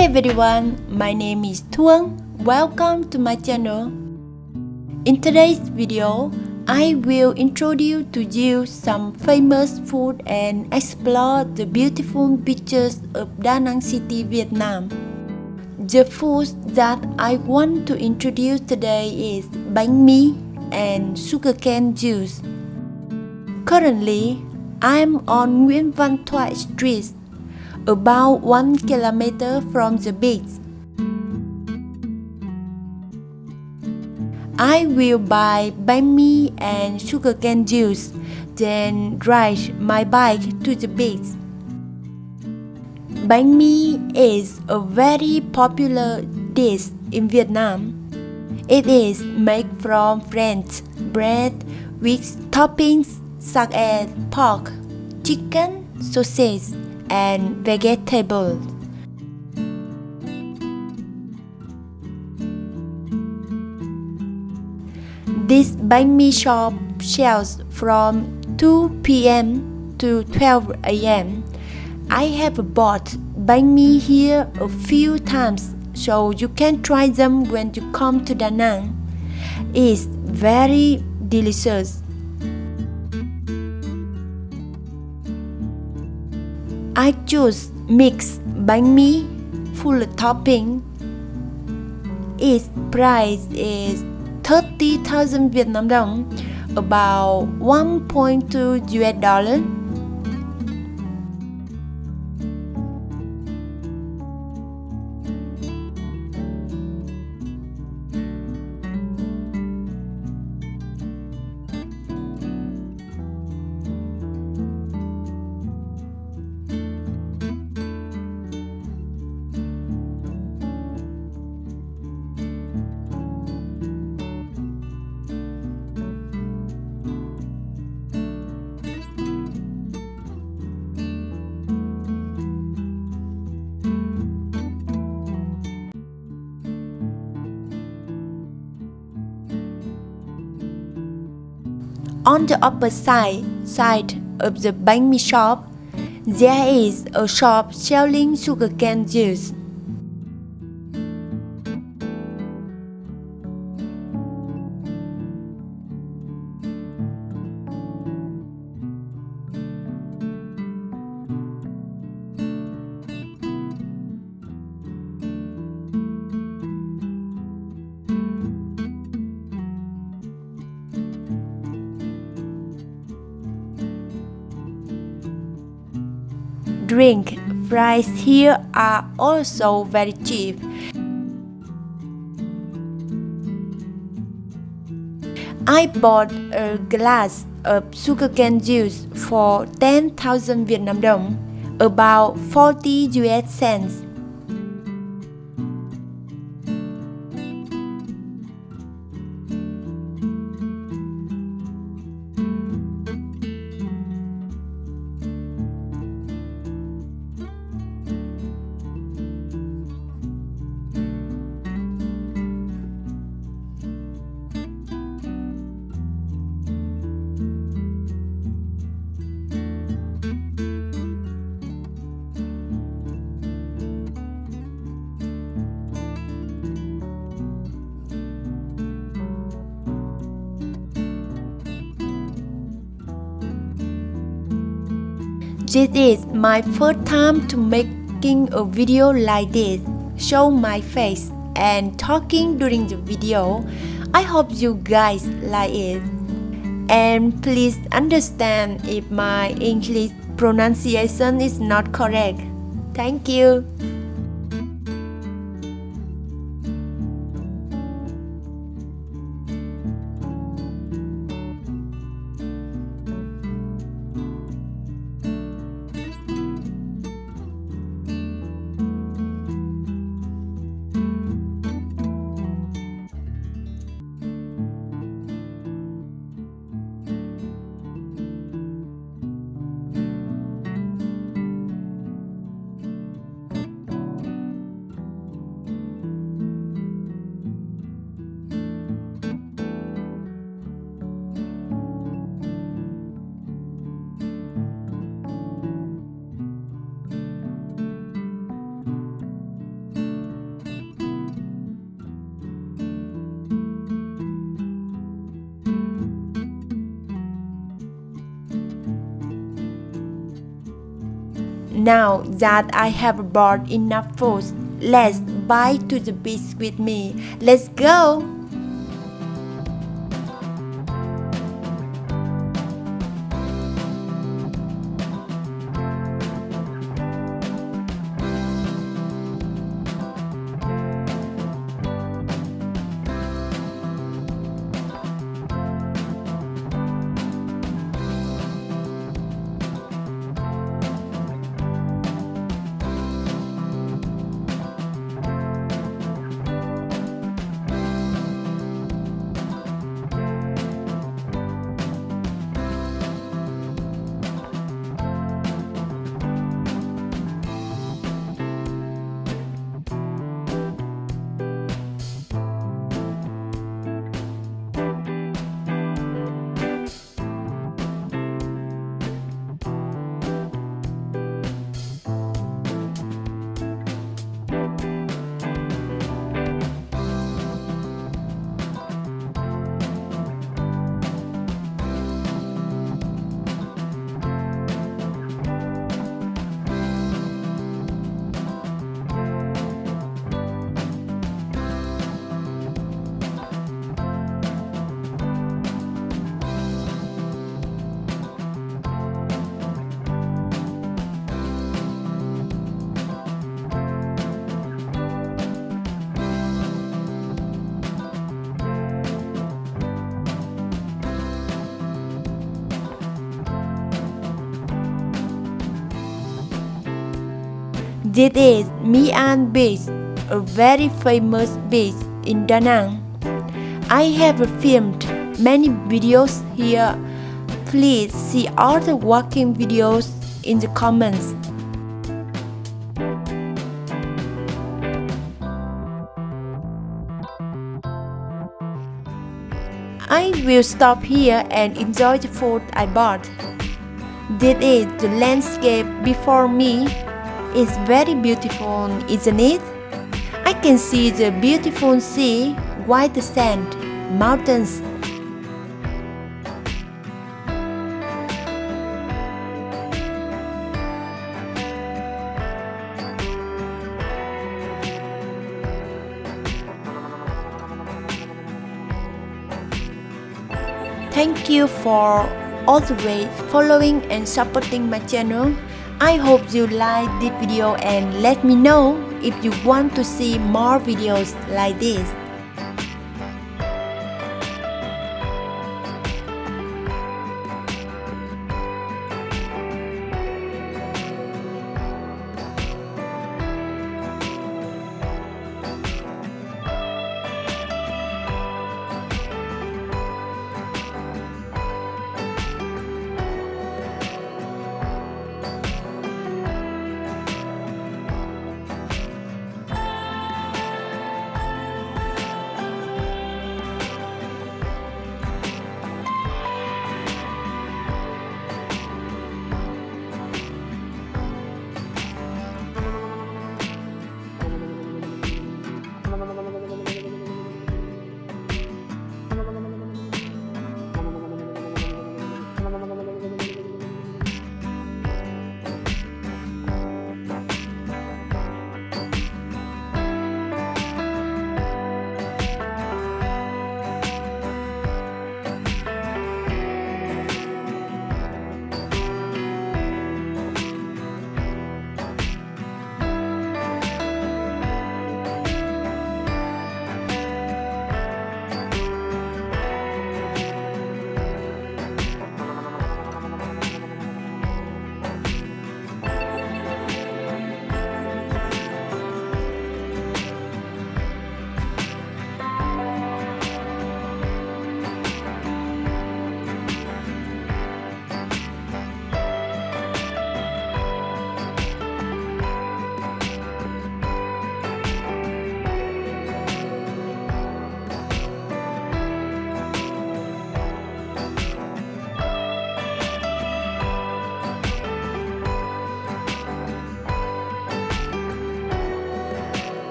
Hi everyone, my name is Thuong. Welcome to my channel. In today's video, I will introduce to you some famous food and explore the beautiful beaches of Danang City, Vietnam. The food that I want to introduce today is banh mi and sugarcane juice. Currently, I'm on Nguyễn Văn Thoại Street, about 1 kilometer from the beach. I will buy banh mi and sugarcane juice, then ride my bike to the beach. Banh mi is a very popular dish in Vietnam. It is made from French bread with toppings such as pork, chicken, sausage, and vegetables. This banh mi shop sells from 2 p.m. to 12 a.m. I have bought banh mi here a few times, so you can try them when you come to Da Nang. It's very delicious. I choose mixed banh mi full topping. Its price is 30,000 Vietnam dong, about 1.2 US$. On the opposite side of the banh mi shop, there is a shop selling sugarcane juice. Drink prices here are also very cheap. I bought a glass of sugarcane juice for 10,000 Vietnam dong, about 40 US cents. This is my first time to making a video like this, show my face and talking during the video. I hope you guys like it. And please understand if my English pronunciation is not correct. Thank you. Now that I have bought enough food, let's bike to the beach with me. Let's go! This is Mian Beach, a very famous beach in Danang. I have filmed many videos here. Please see all the walking videos in the comments. I will stop here and enjoy the food I bought. This is the landscape before me. It's very beautiful, isn't it? I can see the beautiful sea, white sand, mountains. Thank you for always following and supporting my channel. I hope you like this video and let me know if you want to see more videos like this.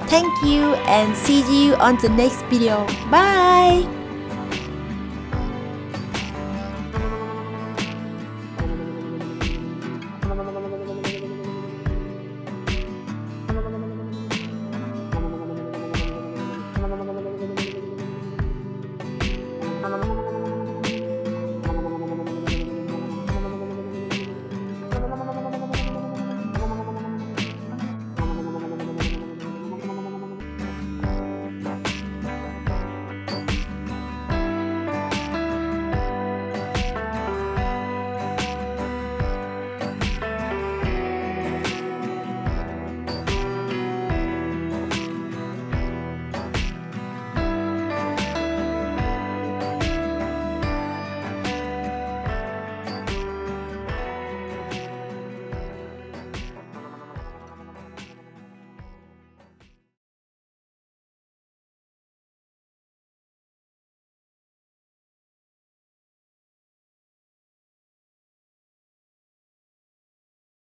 Thank you and see you on the next video. Bye!